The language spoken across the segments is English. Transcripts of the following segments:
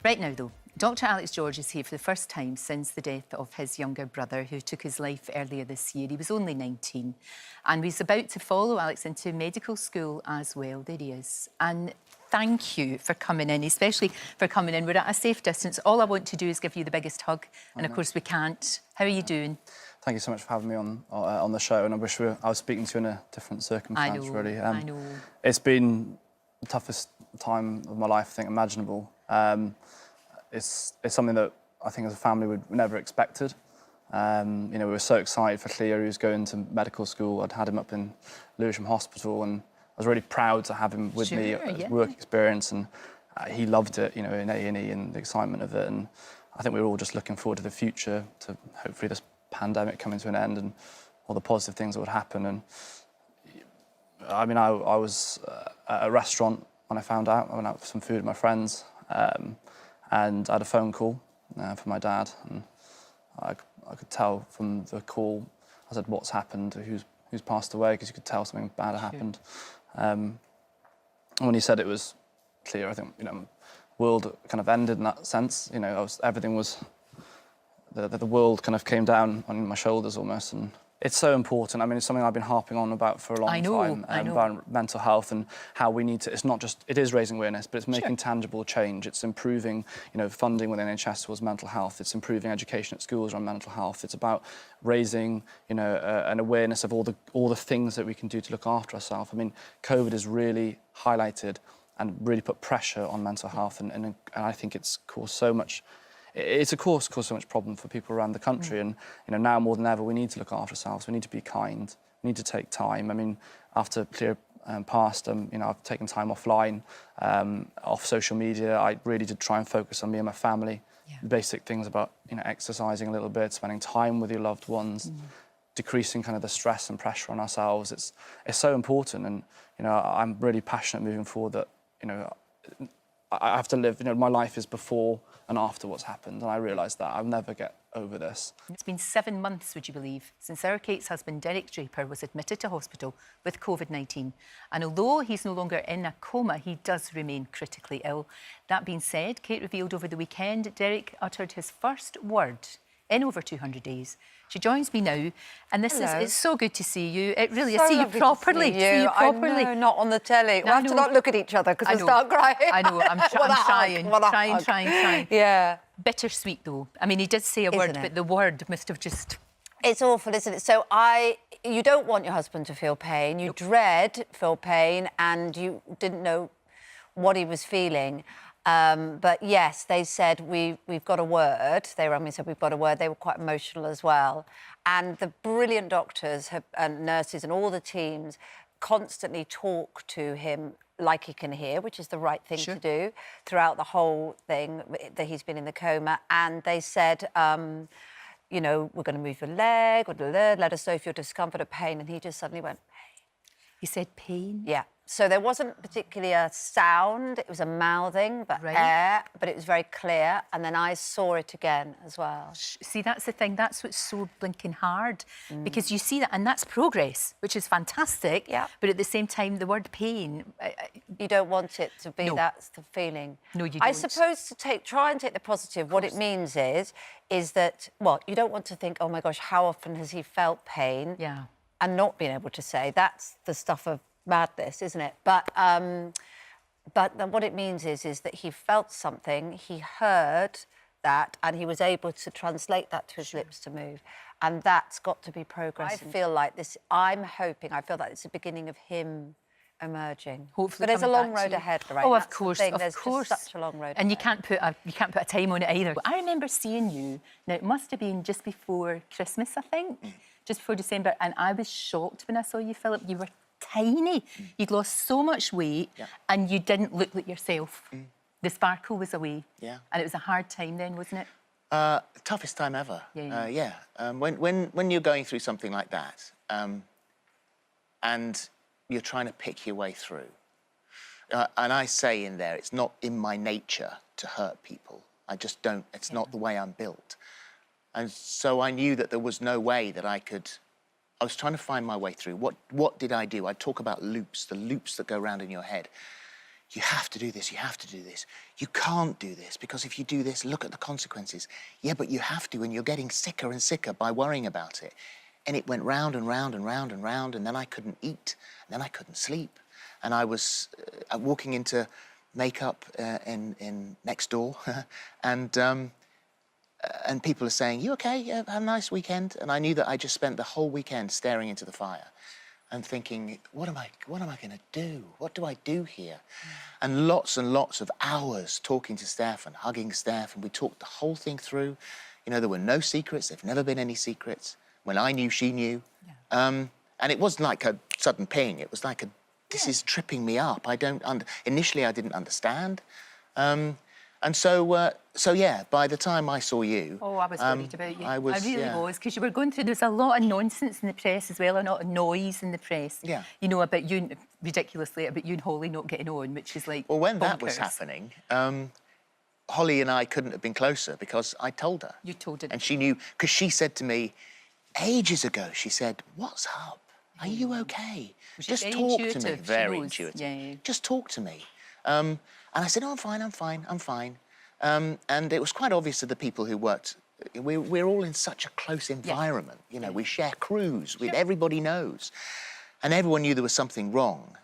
Right now, though, Dr Alex George is here for the first time since the death of his younger brother, who took his life earlier this year. He was only 19, and he's about to follow Alex into medical school as well. There he is. And thank you for coming in, especially for coming in. We're at a safe distance. All I want to do is give you the biggest hug, and of course we can't. How are you doing? Thank you so much for having me on the show, and I wish I was speaking to you in a different circumstance, really. I know. It's been the toughest time of my life, I think, imaginable. It's something that I think as a family we never expected. You know, we were so excited for Cleo. He was going to medical school. I'd had him up in Lewisham Hospital, and I was really proud to have him with me as work experience, and he loved it, you know, in A&E and the excitement of it. And I think we were all just looking forward to the future, to hopefully this pandemic coming to an end and all the positive things that would happen. And I mean, I was at a restaurant when I found out. I went out for some food with my friends, and I had a phone call from my dad, and I could tell from the call. I said, "What's happened? Who's passed away?" Because you could tell something bad had happened. And when he said it was clear, I think, you know, world kind of ended in that sense. You know, everything was. The world kind of came down on my shoulders almost, and it's so important. I mean, it's something I've been harping on about for a long time. About mental health and how we need to. It's not just. It is raising awareness, but it's making tangible change. It's improving, you know, funding with NHS towards mental health. It's improving education at schools around mental health. It's about raising, you know, an awareness of all the things that we can do to look after ourselves. I mean, COVID has really highlighted and really put pressure on mental health, and I think it's caused so much. It's of course caused so much problem for people around the country, and you know, now more than ever we need to look after ourselves. We need to be kind. We need to take time. I mean, after Cleo passed, you know, I've taken time offline, off social media. I really did try and focus on me and my family. The basic things about, you know, exercising a little bit, spending time with your loved ones, decreasing kind of the stress and pressure on ourselves. It's so important, and you know, I'm really passionate moving forward that, you know, I have to live, you know, my life is before and after what's happened, and I realise that I'll never get over this. It's been 7 months, would you believe, since our Kate's husband, Derek Draper, was admitted to hospital with COVID-19. And although he's no longer in a coma, he does remain critically ill. That being said, Kate revealed over the weekend Derek uttered his first word in over 200 days. She joins me now, and this is, it's so good to see you. It really is. See you properly. See you properly. I know, not on the telly. We'll have to not look at each other because we'll start crying. I know, I'm trying. Yeah. Bittersweet, though. I mean, he did say a word, but the word must have just... It's awful, isn't it? So you don't want your husband to feel pain. You dread feel pain, and you didn't know what he was feeling. But yes, they said, we've got a word. They rang me and said, we've got a word. They were quite emotional as well. And the brilliant doctors and nurses and all the teams constantly talk to him like he can hear, which is the right thing to do throughout the whole thing that he's been in the coma. And they said, you know, we're going to move your leg, let us know if you're discomfort or pain. And he just suddenly went, pain. He said pain? Yeah. So there wasn't particularly a sound, it was a mouthing, but air, but it was very clear, and then I saw it again as well. See, that's the thing, that's what's so blinking hard, because you see that, and that's progress, which is fantastic, but at the same time, the word pain... You don't want it to be, that's the feeling. No, you don't. I suppose to try and take the positive, what it means is that, well, you don't want to think, oh my gosh, how often has he felt pain? Yeah. And not being able to say, that's the stuff of madness, isn't it? But then what it means is that he felt something, he heard that, and he was able to translate that to his lips to move. And that's got to be progress. I feel like this, I feel like it's the beginning of him emerging. Hopefully, but there's a long road ahead, right? Oh, of course, There's just such a long road and ahead. you can't put a time on it either. I remember seeing you, now it must have been just before Christmas, I think, just before December, and I was shocked when I saw you, Philip. You were tiny. You'd lost so much weight, and you didn't look like yourself. The sparkle was away. Yeah. And it was a hard time then, wasn't it? Toughest time ever. When you're going through something like that, and you're trying to pick your way through, and I say in there, it's not in my nature to hurt people. I just don't. It's not the way I'm built. And so I knew that there was no way that I could... I was trying to find my way through. What did I do? I talk about loops, the loops that go around in your head. you have to do this, you have to do this. You can't do this, because if you do this, look at the consequences. Yeah, but you have to, and you're getting sicker and sicker by worrying about it. And it went round and round and round and round, and then I couldn't eat, and then I couldn't sleep. And I was walking into makeup in next door, and people are saying, "You okay? Yeah, have a nice weekend." And I knew that I just spent the whole weekend staring into the fire and thinking, what am I going to do? What do I do here? And lots of hours talking to Steph and hugging Steph, and we talked the whole thing through. You know, there were no secrets. There've never been any secrets. When I knew, she knew. Yeah. And it wasn't like a sudden ping. It was like this is tripping me up. Initially I didn't understand. And so yeah, by the time I saw you... Oh, I was worried about you. I really was, because you were going through... There's a lot of nonsense in the press as well, a lot of noise in the press. Yeah. You know, about you, ridiculously, about you and Holly not getting on, which is like Well, when that bonkers. was happening, Holly and I couldn't have been closer, because I told her. You told her. And she knew, because she said to me ages ago, she said, "What's up? Are you okay? Just talk to me." Very intuitive. Yeah. Just talk to me. And I said, "Oh, I'm fine, I'm fine, I'm fine." And it was quite obvious to the people who worked. We're all in such a close environment. You know, we share crews. Everybody knows. And everyone knew there was something wrong.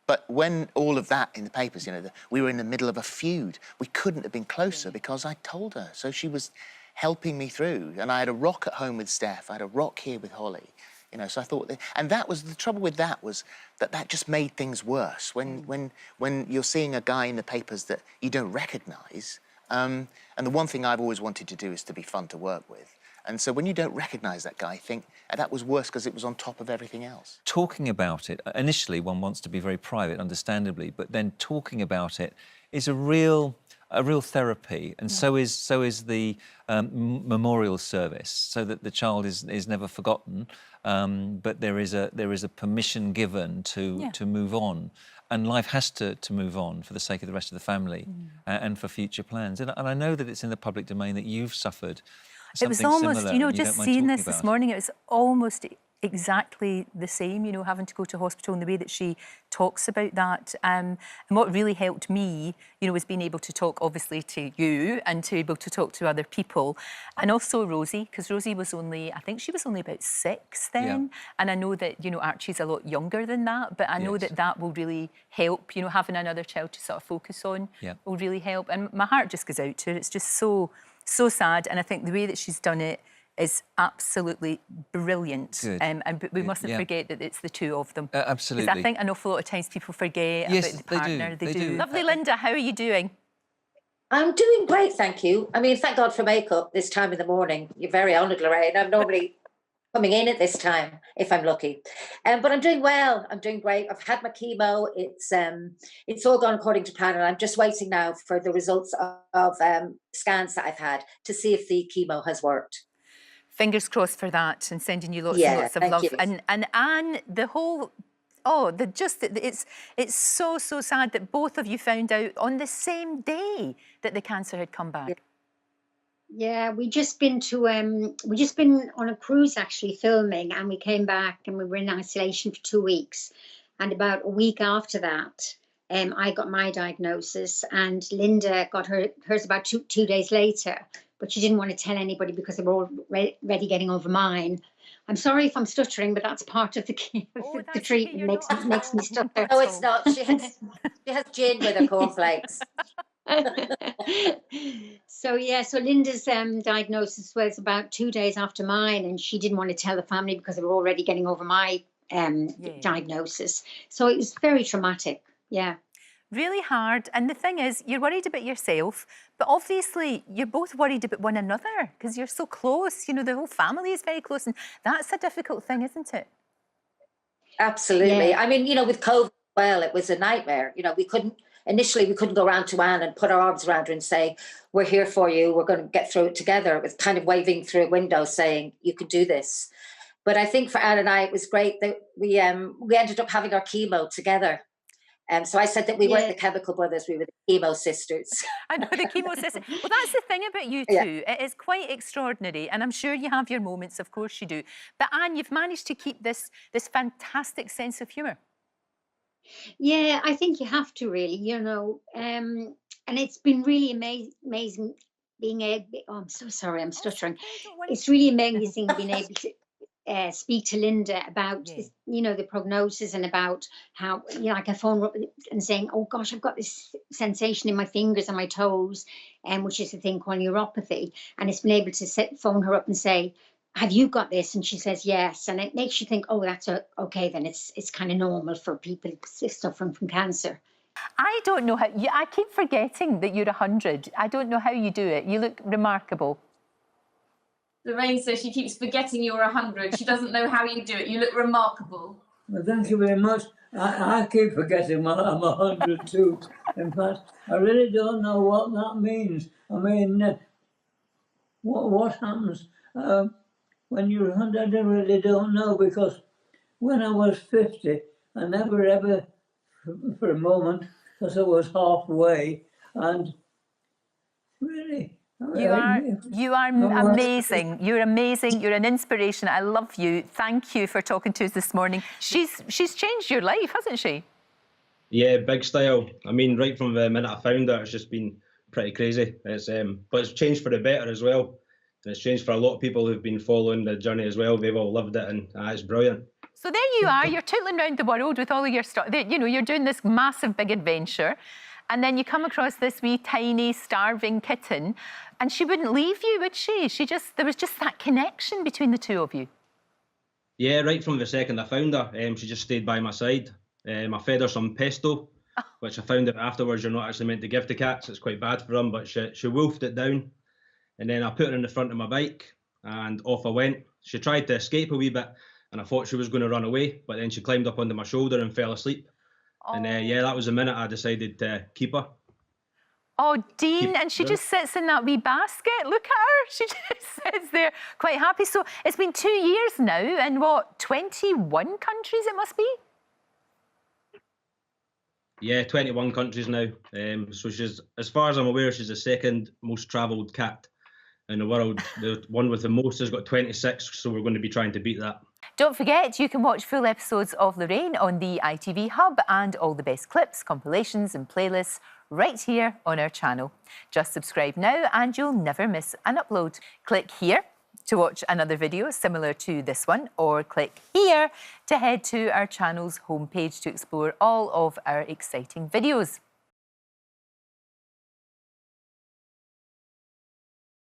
But when all of that in the papers, you know, we were in the middle of a feud. We couldn't have been closer because I told her. So she was helping me through. And I had a rock at home with Steph. I had a rock here with Holly. You know, so I thought... And that was... The trouble with that was that just made things worse. When you're seeing a guy in the papers that you don't recognise, and the one thing I've always wanted to do is to be fun to work with. And so when you don't recognise that guy, I think that was worse because it was on top of everything else. Talking about it, initially one wants to be very private, understandably, but then talking about it is a real therapy, and so is the memorial service, so that the child is never forgotten, but there is a permission given to move on, and life has to move on for the sake of the rest of the family and for future plans. And I know that it's in the public domain that you've suffered something It was almost, similar, you know, and just don't mind seeing talking this about morning, it was almost exactly the same, you know, having to go to hospital and the way that she talks about that. And what really helped me, you know, was being able to talk, obviously, to you and to be able to talk to other people. And also Rosie, because Rosie was only, I think she was only about 6 then. Yeah. And I know that, you know, Archie's a lot younger than that, but I know that will really help, you know, having another child to sort of focus on will really help. And my heart just goes out to her. It's just so sad. And I think the way that she's done it is absolutely brilliant. But we mustn't forget that it's the two of them. Absolutely. Because I think an awful lot of times people forget about the partner. They do. Lovely Linda, how are you doing? I'm doing great, thank you. I mean, thank God for makeup this time in the morning. You're very honoured, Lorraine. I'm normally coming in at this time, if I'm lucky. But I'm doing well. I'm doing great. I've had my chemo. It's all gone according to plan, and I'm just waiting now for the results of scans that I've had to see if the chemo has worked. Fingers crossed for that, and sending you lots and lots of love. You. And Anne, the whole... it's so sad that both of you found out on the same day that the cancer had come back. Yeah, we just been on a cruise actually filming, and we came back and we were in isolation for 2 weeks. And about a week after that, I got my diagnosis, and Linda got hers about two days later. But she didn't want to tell anybody because they were already getting over mine. I'm sorry if I'm stuttering, but that's part of the treatment. Makes me stutter. No, it's not. She has gin with her cornflakes. So Linda's diagnosis was about 2 days after mine, and she didn't want to tell the family because they were already getting over my diagnosis. So it was very traumatic. Yeah. Really hard. And the thing is, you're worried about yourself, but obviously you're both worried about one another because you're so close. You know, the whole family is very close, and that's a difficult thing, isn't it? Absolutely. Yeah. I mean, you know, with COVID, well, it was a nightmare. You know, initially we couldn't go around to Anne and put our arms around her and say, "We're here for you. We're going to get through it together." It was kind of waving through a window saying, "You can do this." But I think for Anne and I, it was great that we ended up having our chemo together. So I said that we weren't the chemical brothers, we were the chemo sisters. I know, the chemo sisters. Well, that's the thing about you two. It is quite extraordinary, and I'm sure you have your moments, of course you do. But Anne, you've managed to keep this fantastic sense of humour. Yeah, I think you have to really, and it's been really amazing being able. Oh, I'm so sorry, I'm stuttering. Don't worry. It's really amazing being able to speak to Linda about Yeah. this, the prognosis and about how, like I phone her up and saying, "Oh gosh, I've got this sensation in my fingers and my toes," which is a thing called neuropathy, and it's been able to phone her up and say, "Have you got this?" And she says yes, and it makes you think, "Oh, that's okay. Then it's kind of normal for people suffering from cancer." I don't know how. I keep forgetting that you're 100. I don't know how you do it. You look remarkable. Lorraine says she keeps forgetting you're 100. She doesn't know how you do it. You look remarkable. Well, thank you very much. I keep forgetting I'm 100 too. In fact, I really don't know what that means. I mean, what happens when you're 100? I really don't know, because when I was 50, I never ever, for a moment, because I was halfway, and really. You are amazing. You're amazing. You're an inspiration. I love you. Thank you for talking to us this morning. She's changed your life, hasn't she? Yeah, big style. I mean, right from the minute I found her, it's just been pretty crazy. But it's changed for the better as well. And it's changed for a lot of people who've been following the journey as well. They've all loved it, and it's brilliant. So there you are. You're tootling around the world with all of your stuff. You're doing this massive, big adventure. And then you come across this wee, tiny, starving kitten, and she wouldn't leave you, would she? There was just that connection between the two of you. Yeah, right from the second I found her, she just stayed by my side. I fed her some pesto, which I found out afterwards you're not actually meant to give to cats. It's quite bad for them, but she wolfed it down. And then I put her in the front of my bike, and off I went. She tried to escape a wee bit, and I thought she was going to run away, but then she climbed up onto my shoulder and fell asleep. And yeah, that was the minute I decided to keep her. Oh, Dean, and she just sits in that wee basket. Look at her. She just sits there quite happy. So it's been 2 years now, and what, 21 countries it must be? Yeah, 21 countries now. So she's, as far as I'm aware, she's the second most travelled cat in the world. The one with the most has got 26, so we're going to be trying to beat that. Don't forget, you can watch full episodes of Lorraine on the ITV Hub, and all the best clips, compilations and playlists right here on our channel. Just subscribe now and you'll never miss an upload. Click here to watch another video similar to this one, or click here to head to our channel's homepage to explore all of our exciting videos.